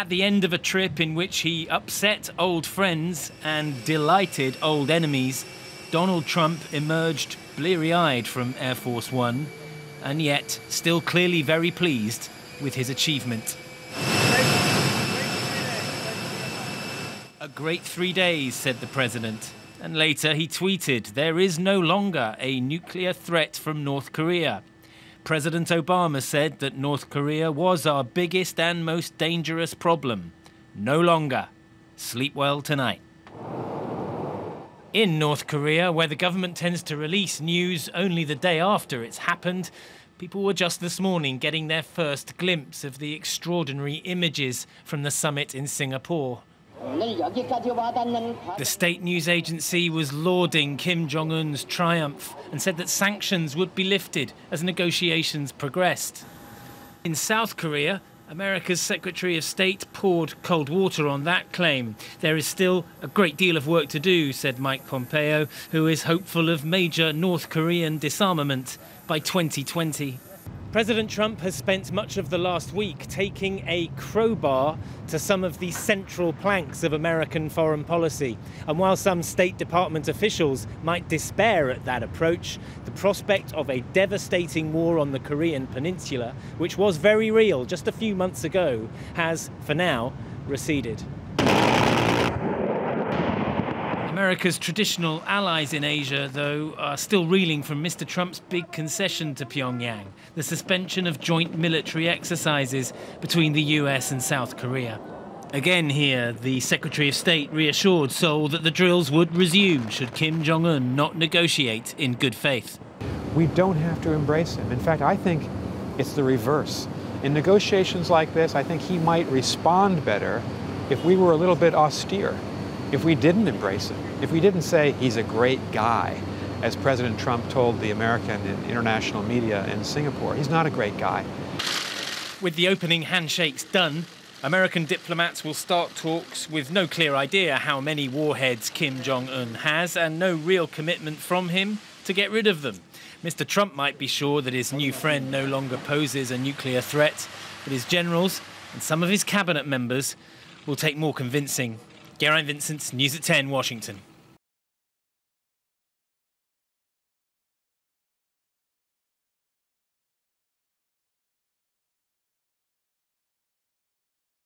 At the end of a trip in which he upset old friends and delighted old enemies, Donald Trump emerged bleary-eyed from Air Force One, and yet still clearly very pleased with his achievement. A great 3 days, said the president. And later he tweeted, there is no longer a nuclear threat from North Korea. President Obama said that North Korea was our biggest and most dangerous problem. No longer. Sleep well tonight. In North Korea, where the government tends to release news only the day after it's happened, people were just this morning getting their first glimpse of the extraordinary images from the summit in Singapore. The state news agency was lauding Kim Jong Un's triumph and said that sanctions would be lifted as negotiations progressed. In South Korea, America's Secretary of State poured cold water on that claim. There is still a great deal of work to do, said Mike Pompeo, who is hopeful of major North Korean disarmament by 2020. President Trump has spent much of the last week taking a crowbar to some of the central planks of American foreign policy. And while some State Department officials might despair at that approach, the prospect of a devastating war on the Korean peninsula, which was very real just a few months ago, has, for now, receded. America's traditional allies in Asia, though, are still reeling from Mr. Trump's big concession to Pyongyang, the suspension of joint military exercises between the US and South Korea. Again here, the Secretary of State reassured Seoul that the drills would resume should Kim Jong Un not negotiate in good faith. We don't have to embrace him. In fact, I think it's the reverse. In negotiations like this, I think he might respond better if we were a little bit austere. If we didn't embrace him, if we didn't say he's a great guy, as President Trump told the American and international media in Singapore, he's not a great guy. With the opening handshakes done, American diplomats will start talks with no clear idea how many warheads Kim Jong Un has and no real commitment from him to get rid of them. Mr. Trump might be sure that his new friend no longer poses a nuclear threat, but his generals and some of his cabinet members will take more convincing. Geraint Vincent, News at 10, Washington.